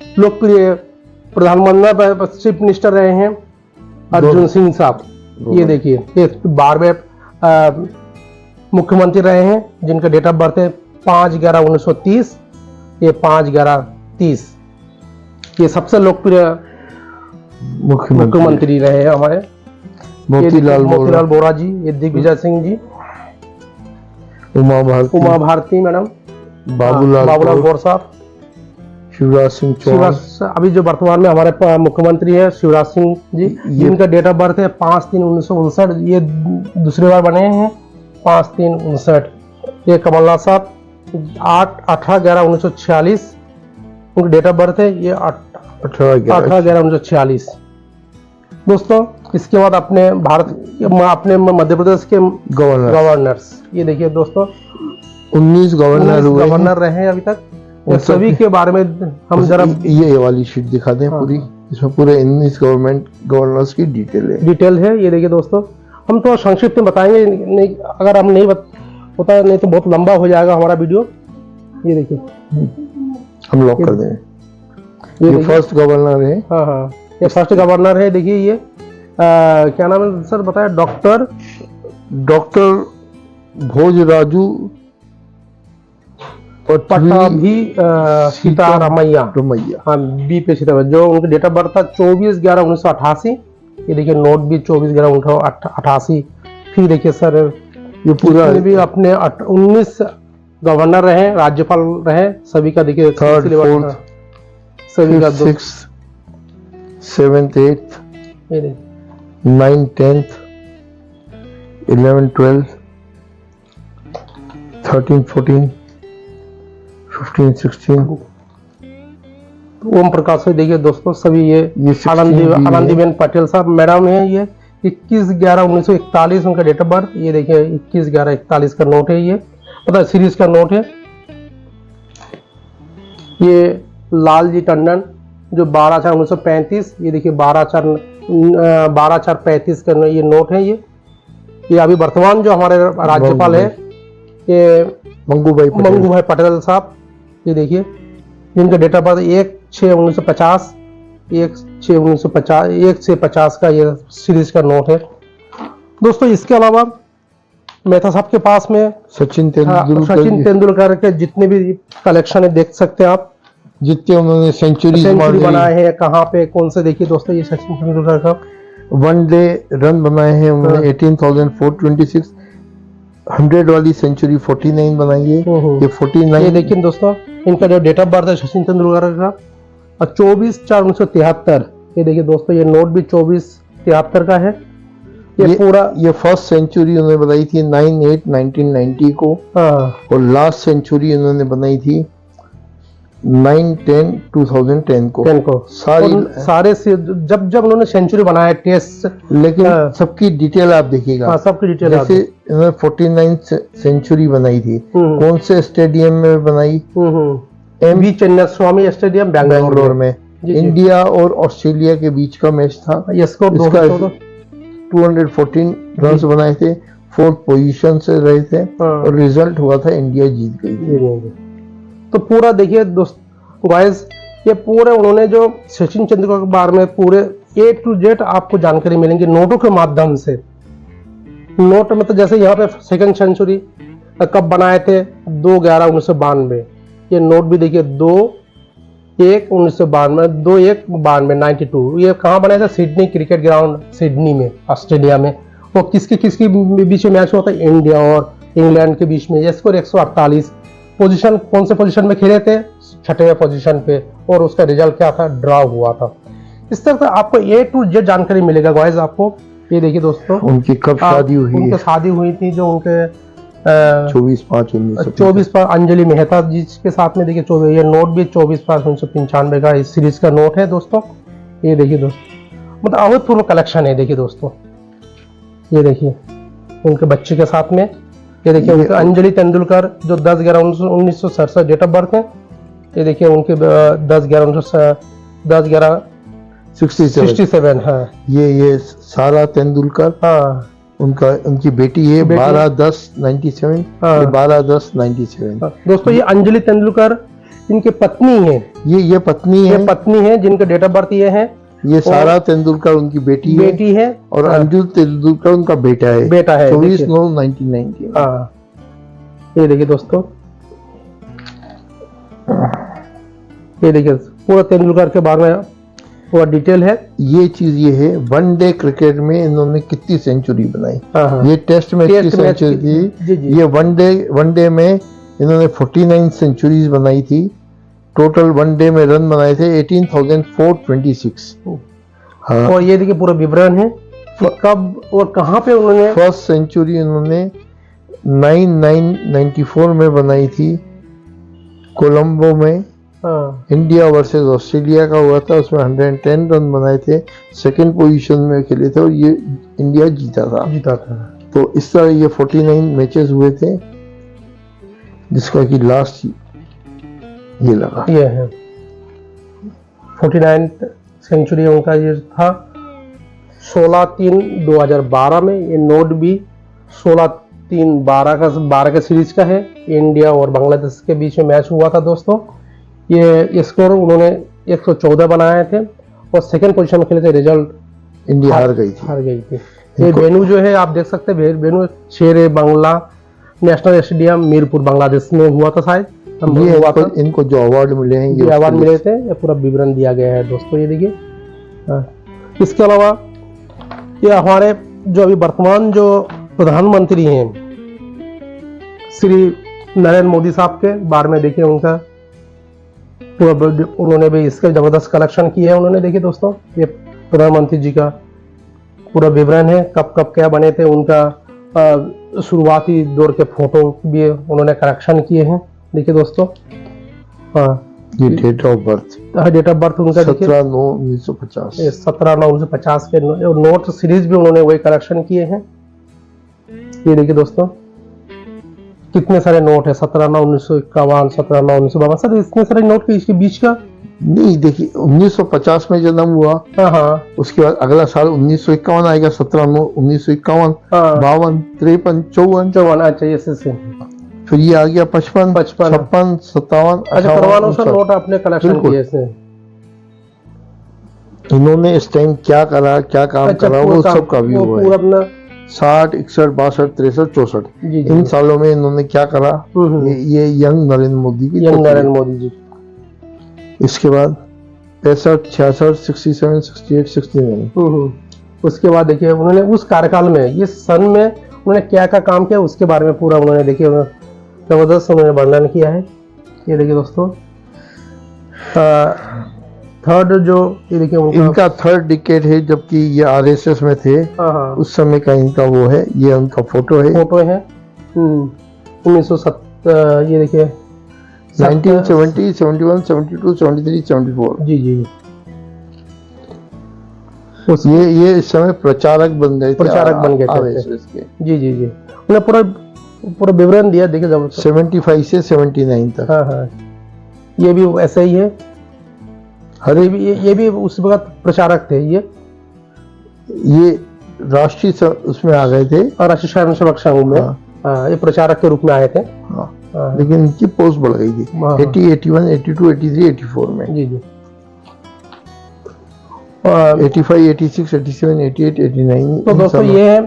लोकप्रिय प्रधानमंत्री चीफ मिनिस्टर रहे हैं अर्जुन सिंह साहब। ये देखिए ये 12वें मुख्यमंत्री रहे हैं, जिनका डेट ऑफ बर्थ है 5/11/1930। ये 5/11/30 ये सबसे लोकप्रिय मुख्यमंत्री रहे हैं हमारे। मोतीलाल बोरा जी, ये दिग्विजय सिंह जी, उमा भारती मैडम, बाबूलाल गौर साहब, शिवराज सिंह चौहान। अभी जो वर्तमान में हमारे मुख्यमंत्री है शिवराज सिंह जी, जिनका डेट ऑफ बर्थ है 5/3/1959। ये दूसरी बार बने हैं 5/3/1959। ये कमलनाथ साहब 8/11/1946 उनका डेट ऑफ बर्थ है। ये 8/11/1946 दोस्तों। इसके बाद अपने अपने मध्य प्रदेश के गवर्नर्स, ये देखिए दोस्तों 19 गवर्नर रहे अभी तक। सभी के बारे में हम जरा ये वाली शीट दिखा दें पूरी, इसमें पूरे 19 गवर्नर्स की डिटेल है। ये देखिए दोस्तों, हम तो संक्षिप्त में बताएंगे, नहीं अगर हम नहीं होता है नहीं तो बहुत लंबा हो जाएगा हमारा वीडियो। ये देखिए हम लॉक कर दें। ये फर्स्ट गवर्नर है। हाँ ये फर्स्ट गवर्नर है। देखिए ये क्या नाम है सर बताया? डॉक्टर भोजराजू पट्टाभी सीतारामैया। हाँ बी पे सीतारामैया, जो उनके डेट ऑफ बर्थ था 24/11/1988। ये देखिए नोट भी 24/11/1988। फिर देखिए सर ये पूरा भी अपने 19 गवर्नर रहे, राज्यपाल रहे, सभी का देखिए 3rd 4th सभी का 6th 7th 8th 9th 10th 11th 12th 13th 14th 15th 16th। Om Prakash से देखिए दोस्तों सभी ये आनंदीबेन पटेल साहब मैडम है। ये 21/11/1941 उनका डेट ऑफ बर्थ। ये देखिए 21/11/41 का नोट है, ये मतलब सीरीज का नोट है। ये लालजी टंडन जो 12/4/1935, ये देखिए 12/4/35 का ये नोट है। ये अभी वर्तमान जो हमारे राज्यपाल है ये मंगूभाई पटेल साहब, ये देखिए जिनका डेट ऑफ बर्थ 1/6/1950, 1/6/1950 का ये सीरीज का नोट है दोस्तों। इसके अलावा मेहता साहब के पास में सचिन तेंदुलकर के जितने भी कलेक्शन है देख सकते हैं आप, जितने उन्होंने सेंचुरी बनाए हैं, कहाँ पे कौन से, देखिए दोस्तों ये सचिन तेंदुलकर का वनडे रन बनाए हैं उन्होंने 18,426, 100 वाली सेंचुरी 49 बनाई है, ये 49। ये देखिए दोस्तों इनका जो डेट ऑफ बर्थ है सचिन तेंदुलकर का 24/4/1973, ये देखिए दोस्तों ये नोट भी 24/73 का है। ये फर्स्ट सेंचुरी उन्होंने बनाई थी 9/8/1990 को, और लास्ट सेंचुरी उन्होंने बनाई थी 9/10/2010 को। सारे से जब उन्होंने सेंचुरी बनाया टेस्ट, लेकिन सबकी डिटेल आप देखिएगा, सबकी डिटेल जैसे उन्होंने 49 सेंचुरी बनाई थी, कौन से स्टेडियम में बनाई? एमवी चिन्नास्वामी स्टेडियम बेंगलोर में। इंडिया और ऑस्ट्रेलिया के बीच का मैच था। इसका 214 रन बनाए थे, 4th पोजीशन से रहे थे, और रिजल्ट हुआ था इंडिया जीत गई थी। तो पूरा देखिए दोस्त गाइस, ये पूरे उन्होंने जो सचिन तेंदुलकर के बारे में पूरे A to Z आपको जानकारी मिलेंगी नोटों के माध्यम से। नोट में तो जैसे यहाँ पे सेकंड सेंचुरी कब बनाए थे 2/11/1992, ये नोट भी देखिए 2/1/1992, 2/1/92 92, ये कहाँ बनाए थे? सिडनी क्रिकेट ग्राउंड सिडनी में, ऑस्ट्रेलिया में। वो किसके बीच में मैच हुआ था? इंडिया और इंग्लैंड के बीच में। स्कोर 148, पोजीशन कौन से पोजीशन में खेले थे? 6वें पोजीशन पे, और उसका रिजल्ट क्या था? ड्रॉ हुआ था। इस तरह से आपको A to Z जानकारी मिलेगा गाइस आपको। ये देखिए दोस्तों उनकी कब शादी हुई? उनकी शादी हुई थी जो उनके 24/5/1995 अंजलि मेहता जी के साथ में। देखिए 24, ये नोट भी 24/5/1995 का इस सीरीज का नोट है दोस्तों। ये देखिए दोस्तों मतलब अभूतपूर्व कलेक्शन है। देखिए दोस्तों ये देखिए उनके बच्चे के साथ में, ये देखिए उनके अंजलि तेंदुलकर जो 10/11/1967 डेट ऑफ बर्थ है। ये देखिए उनके 10/11/67 है। ये सारा तेंदुलकर, उनकी बेटी है 12/10/97, 12/10/97। दोस्तों ये अंजलि तेंदुलकर इनकी पत्नी है, ये पत्नी है जिनका डेट ऑफ बर्थ ये है। ये सारा तेंदुलकर उनकी बेटी है, और अंजुल तेंदुलकर उनका बेटा है 24/9/1990। ये देखिए दोस्तों, ये देखिए पूरा तेंदुलकर के बारे में पूरा डिटेल है। ये चीज ये है वनडे क्रिकेट में इन्होंने कितनी सेंचुरी बनाई। ये टेस्ट मैच की सेंचुरी थी। ये वनडे में इन्होंने 49 सेंचुरीज बनाई थी। टोटल वनडे में रन बनाए थे 18,426। और ये देखिए पूरा विवरण है कब और कहां पे उन्होंने फर्स्ट सेंचुरी उन्होंने 9/9/94 में बनाई थी, कोलंबो में। इंडिया वर्सेस ऑस्ट्रेलिया का हुआ था, उसमें 110 रन बनाए थे, सेकंड पोजीशन में खेले थे, और ये इंडिया जीता था। तो इस तरह ये 49 मैचेस हुए थे, जिसका कि लास्ट ये लगा, ये है 49 सेंचुरी उनका ये था 16/3/2012 में। ये नोट भी 16/3/12 का सीरीज का है। इंडिया और बांग्लादेश के बीच में मैच हुआ था दोस्तों। ये स्कोर उन्होंने 114 बनाए थे, और सेकंड पोजीशन में खेले थे। रिजल्ट इंडिया हार गई थी। ये वेन्यू जो है आप देख सकते हैं, वेन्यू शेर बांग्ला नेशनल स्टेडियम मीरपुर बांग्लादेश में हुआ था शायद। इनको जो अवार्ड मिले हैं, ये अवार्ड मिले थे, ये पूरा विवरण दिया गया है दोस्तों। ये देखिए इसके अलावा ये हमारे जो अभी वर्तमान जो प्रधानमंत्री हैं श्री नरेंद्र मोदी साहब के बारे में देखिए, उनका पूरा उन्होंने भी इसके जबरदस्त कलेक्शन किए हैं उन्होंने। देखिए दोस्तों ये प्रधानमंत्री जी का पूरा विवरण है, कब कब क्या बने थे, उनका शुरुआती दौर के फोटो भी उन्होंने कलेक्शन किए हैं। देखिए दोस्तों ये डेट ऑफ बर्थ उनका 17/9/1950, 17/9/1950 के नोट सीरीज भी उन्होंने वही कलेक्शन किए हैं। ये देखिए दोस्तों कितने सारे नोट है, 17/9/1951, 17/9/1952, सर इतने सारे नोट के इसके बीच का? नहीं, देखिए 1950 में जन्म हुआ, हाँ हाँ उसके बाद अगला साल 1951 आएगा, 17/9/1951, हाँ 52, 53, 54, 54, अच्छा ये से फिर ये आ गया 55, 55, 56, 57, अच्छा करवानो सर 58, नोट आपने कलेक्शन बिल्कुल। किए इसमें? इन्होंने इस टाइम क्या करा, क्या काम अच्छा करा, वो सब का भी वो हुआ पूरा है। अपना 60, 61, 62, 63, 64, जी जी इन सालों में इन्होंने क्या करा, ये यंग नरेंद्र मोदी की यंग पोथी है। नरेंद्र मोदी जी। इसके बाद 65, 66, 67, 68, 69। उसके बाद देखिए उन्होंने उस कार्यकाल में, ये सन में उन्होंने क्या क्या काम किया उसके बारे में पूरा उन्होंने देखिए जबरदस्त उन्होंने वर्णन किया है। ये देखिए दोस्तों, थर्ड जो ये देखिए इनका थर्ड डिकेड है, जबकि ये आरएसएस में थे, हाँ हाँ उस समय का इनका वो है, ये उनका फोटो है। फोटो है 1970, ये देखिए 1970, 71, 72, 73, 74। जी जी ये इस समय प्रचारक बन गए थे, प्रचारक बन गए थे आरएसएस के। जी जी जी, उन्होंने पूरा पूरा विवरण दिया देखिए जब 75 से 79 तक। हाँ हाँ, ये भी ऐसा ही है। ये भी उस वक्त प्रचारक थे ये राष्ट्रीय उसमें आ गए थे, और राष्ट्रीय स्वयं सेवक संघ में। हाँ। ये प्रचारक के रूप में आए थे। हाँ। हाँ। लेकिन इनकी पोस्ट बढ़ गई थी हाँ। 80, 81, 82, 83, 84 में। जी जी 85, 86, 87, 88, 89। तो दोस्तों ये है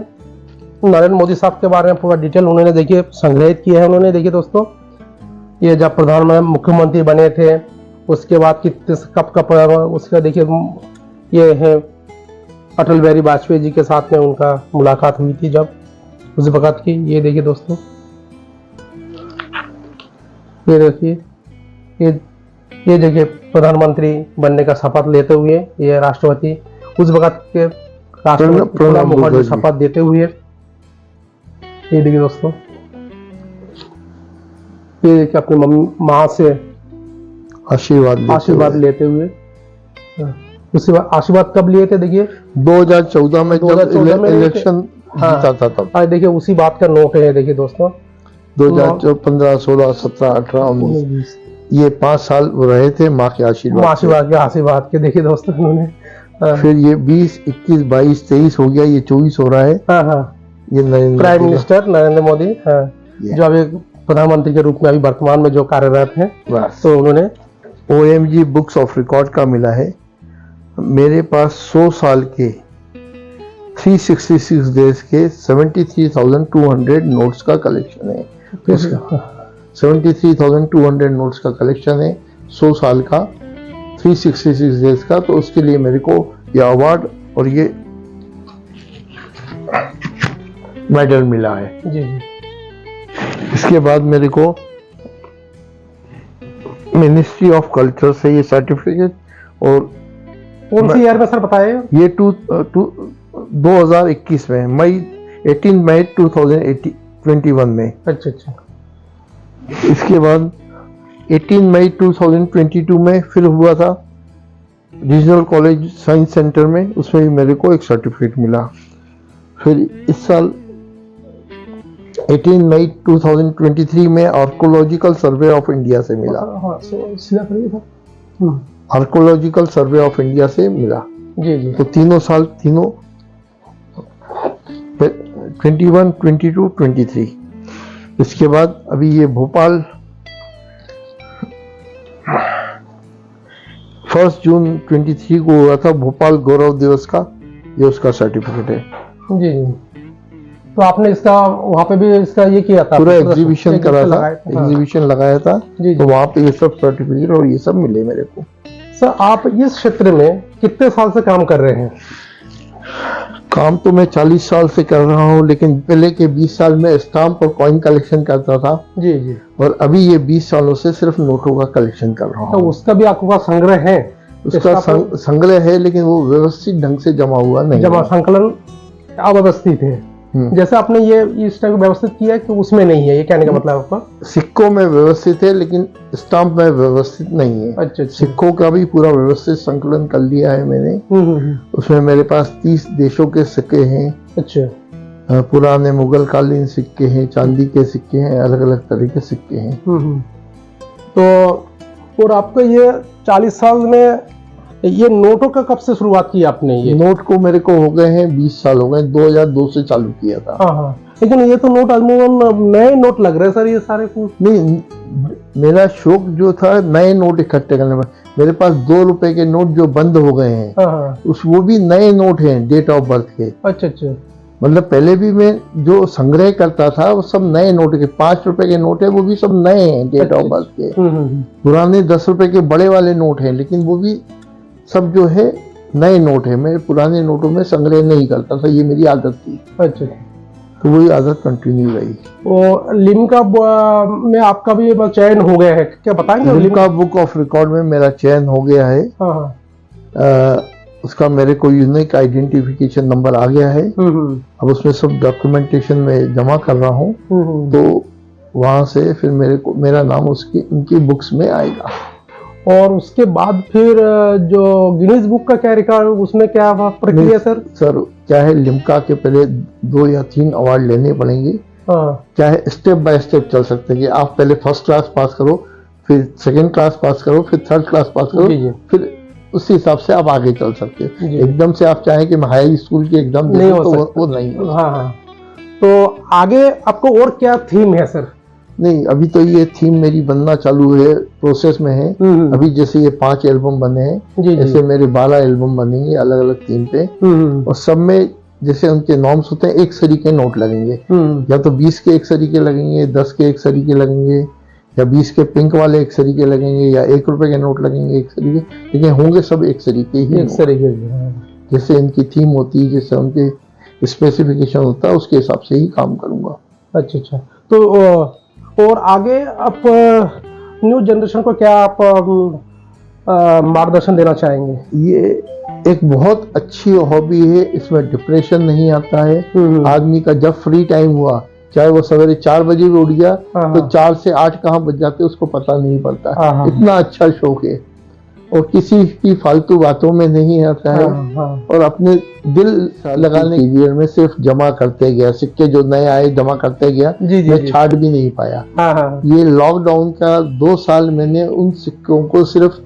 नरेंद्र मोदी साहब के बारे में पूरा डिटेल उन्होंने देखिए संग्रहित किया है। उन्होंने देखिए दोस्तों, ये जब प्रधानमंत्री मुख्यमंत्री बने थे उसके बाद कितने कब उसका देखिए, ये है अटल बिहारी वाजपेयी जी के साथ में उनका मुलाकात हुई थी जब उस वक्त की। ये देखिए दोस्तों, ये देखिए, ये देखिए प्रधानमंत्री बनने का शपथ लेते हुए ये राष्ट्रपति उस वक्त के राष्ट्रपति प्रणब मुखर्जी शपथ देते हुए। ये देखिए दोस्तों, ये देखिए अपनी मम्मी माँ से आशीर्वाद लेते हुए। उसके बाद आशीर्वाद कब लिए थे देखिए, 2014 में जब इलेक्शन जीता था तब। देखिए उसी बात का नोट है देखिए दोस्तों, 2015, 16, 17, 18, 19, ये 5 साल रहे थे माँ के आशीर्वाद के देखिए दोस्तों उन्होंने। फिर ये 20, 21, 22, 23 हो गया, ये 24 हो रहा है। हाँ, ये प्राइम मिनिस्टर नरेंद्र मोदी, हाँ, जो अभी प्रधानमंत्री के रूप में अभी वर्तमान में जो कार्यरत हैं। तो उन्होंने OMG बुक्स ऑफ रिकॉर्ड का मिला है। मेरे पास 100 साल के 366 डेज के 73,200 नोट्स का कलेक्शन है। 73,200 नोट्स का कलेक्शन है 100 साल का, 366 डेज का। तो उसके लिए मेरे को ये अवार्ड और ये मेडल मिला है जी। इसके बाद मेरे को मिनिस्ट्री ऑफ कल्चर से ये सर्टिफिकेट, और कौन सी ईयर में सर बताए? ये 2021 में 18 मई 2021 में। अच्छा। इसके बाद 18 मई 2022 में फिर हुआ था रीजनल कॉलेज साइंस सेंटर में, उसमें भी मेरे को एक सर्टिफिकेट मिला। फिर इस साल 18 मई 2023 में आर्कोलॉजिकल सर्वे ऑफ इंडिया से मिला। आर्कोलॉजिकल सर्वे ऑफ इंडिया से मिला जी। तो तीनों साल 21, 22, 23। इसके बाद अभी ये भोपाल 1 जून 23 को हुआ था भोपाल गौरव दिवस का, ये उसका सर्टिफिकेट है जी। तो आपने इसका वहाँ पे भी इसका ये किया था, पूरा एग्जीबिशन करा था, हाँ। एग्जीबिशन लगाया था जी। तो वहाँ पे ये सब सर्टिफिकेट और ये सब मिले मेरे को। सर आप इस क्षेत्र में कितने साल से काम कर रहे हैं? काम तो मैं 40 साल से कर रहा हूँ, लेकिन पहले के 20 साल में स्टाम्प और कॉइन कलेक्शन करता था जी। और अभी ये 20 सालों से सिर्फ नोटों का कलेक्शन कर रहा हूँ। तो उसका भी आपके पास संग्रह है? उसका संग्रह है, लेकिन वो व्यवस्थित ढंग से जमा हुआ नहीं, जमा संकलन अव्यवस्थित है। जैसे आपने ये इस टाइप व्यवस्थित किया कि उसमें नहीं है, ये कहने का मतलब आपका? सिक्कों में व्यवस्थित है लेकिन स्टाम्प में व्यवस्थित नहीं है। अच्छा। सिक्कों का भी पूरा व्यवस्थित संकलन कर लिया है मैंने। उसमें मेरे पास 30 देशों के सिक्के हैं। अच्छा। पुराने मुगल कालीन सिक्के हैं, चांदी के सिक्के हैं, अलग अलग तरह के सिक्के हैं। तो और आपका ये 40 साल में ये नोटों का कब से शुरुआत की आपने? ये नोट को मेरे को हो गए हैं 20 साल हो गए, 2002 से चालू किया था। हाँ, लेकिन ये तो नोट अमूमन नए नोट लग रहे हैं सर, ये सारे कुछ नहीं, मेरा शौक जो था नए नोट इकट्ठे करने में। मेरे पास 2 रुपए के नोट जो बंद हो गए हैं, हाँ, वो भी नए नोट हैं, डेट ऑफ बर्थ के। अच्छा। मतलब पहले भी मैं जो संग्रह करता था वो सब नए नोट के, 5 रुपए के नोट है वो भी सब नए हैं, डेट ऑफ बर्थ के। पुराने 10 रुपए के बड़े वाले नोट हैं, लेकिन वो भी सब जो है नए नोट है। मैं पुराने नोटों में संग्रह नहीं करता था, ये मेरी आदत थी। अच्छा, तो वही आदत कंटिन्यू रही। और लिम्का में आपका भी चयन हो गया है, क्या बताएंगे? लिम्का बुक ऑफ रिकॉर्ड में मेरा चयन हो गया है। उसका मेरे को यूनिक आइडेंटिफिकेशन नंबर आ गया है। अब उसमें सब डॉक्यूमेंटेशन में जमा कर रहा हूँ, तो वहां से फिर मेरा नाम उनकी बुक्स में आएगा। और उसके बाद फिर जो गिनीज बुक का क्या रिकॉर्ड, उसमें क्या प्रक्रिया सर? सर क्या है, लिम्का के पहले 2 या 3 अवार्ड लेने पड़ेंगे। क्या है, स्टेप बाय स्टेप चल सकते हैं कि आप पहले फर्स्ट क्लास पास करो, फिर सेकंड क्लास पास करो, फिर थर्ड क्लास पास करो, फिर उस हिसाब से आप आगे चल सकते हैं। एकदम से आप चाहें कि मैं हाई स्कूल की एग्जाम नहीं हो तो वो नहीं हो। हाँ। तो आगे आपको और क्या थीम है सर? नहीं, अभी तो ये थीम मेरी बनना चालू है, प्रोसेस में है। अभी जैसे ये 5 एल्बम बने हैं, ऐसे मेरे 12 एल्बम बनेंगे अलग अलग थीम पे। और सब में जैसे उनके नॉर्म्स होते हैं, एक सरी के नोट लगेंगे। या तो 20 के एक सरी के लगेंगे, 10 के एक सरी के लगेंगे, या 20 के पिंक वाले एक सरी के लगेंगे, या 1 रुपए के नोट लगेंगे एक सरी के। लेकिन होंगे सब एक सरी के ही, एक सरी के। जैसे इनकी थीम होती है, जैसे उनके स्पेसिफिकेशन होता है, उसके हिसाब से ही काम करूंगा। अच्छा। तो और आगे आप न्यू जनरेशन को क्या आप मार्गदर्शन देना चाहेंगे? ये एक बहुत अच्छी हॉबी है, इसमें डिप्रेशन नहीं आता है। आदमी का जब फ्री टाइम हुआ, चाहे वो सवेरे 4 बजे भी उठ गया, तो 4 से 8 कहाँ बज जाते उसको पता नहीं पड़ता। इतना अच्छा शौक है, और किसी की फालतू बातों में नहीं आता है। और अपने दिल लगाने की में सिर्फ जमा करते गया, सिक्के जो नए आए जमा करते गया। मैं छाट भी नहीं पाया। ये लॉकडाउन का 2 साल मैंने उन सिक्कों को सिर्फ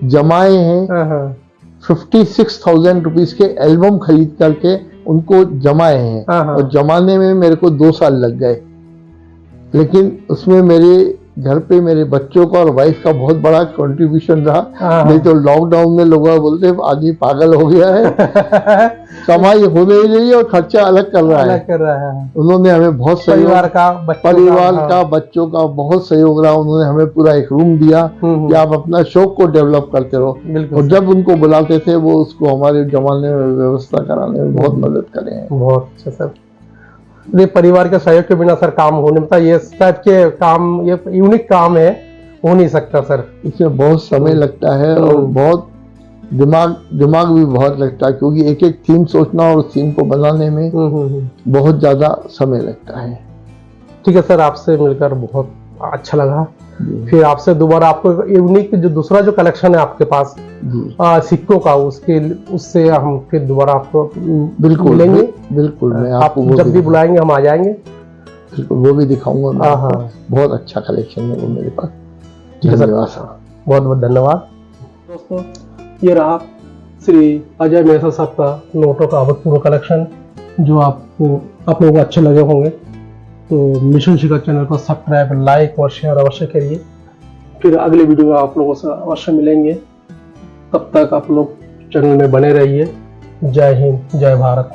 जमाए हैं। 56,000 रुपीज के एल्बम खरीद करके उनको जमाए हैं, और जमाने में मेरे को 2 साल लग गए। लेकिन उसमें मेरे घर पे मेरे बच्चों का और वाइफ का बहुत बड़ा कंट्रीब्यूशन रहा। नहीं तो लॉकडाउन में लोग बोलते आदमी पागल हो गया है, कमाई होने ही नहीं और खर्चा अलग कर रहा है। उन्होंने हमें बहुत परिवार का बच्चों का बहुत सहयोग रहा। उन्होंने हमें पूरा एक रूम दिया कि आप अपना शौक को डेवलप करते रहो। और जब उनको बुलाते थे, वो उसको हमारे जमाने में व्यवस्था कराने में बहुत मदद करे हैं। बहुत अच्छा सर। ये परिवार के सहयोग के बिना सर काम होने में, ये टाइप के काम, ये यूनिक काम है, हो नहीं सकता सर। इसमें बहुत समय लगता है, और बहुत दिमाग भी बहुत लगता है, क्योंकि एक एक थीम सोचना और उस थीम को बनाने में बहुत ज्यादा समय लगता है। ठीक है सर, आपसे मिलकर बहुत अच्छा लगा। फिर आपसे दोबारा आपको यूनिक जो दूसरा जो कलेक्शन है आपके पास सिक्कों का, उससे हम फिर दोबारा आपको बिल्कुल मिलेंगे। बिल्कुल, मैं आप जब भी बुलाएंगे हम आ जाएंगे। बिल्कुल, वो भी दिखाऊंगा। बहुत अच्छा कलेक्शन है वो मेरे पास। धन्यवाद सर, बहुत बहुत धन्यवाद। दोस्तों, ये रहा श्री अजय मेहता साहब का नोटों का अभूतपूर्व कलेक्शन, जो आप लोगों को अच्छे लगे होंगे। तो मिशन शिखर चैनल को सब्सक्राइब, लाइक और शेयर अवश्य करिए। फिर अगले वीडियो में आप लोगों से अवश्य मिलेंगे। तब तक आप लोग चैनल में बने रहिए। जय हिंद, जय भारत।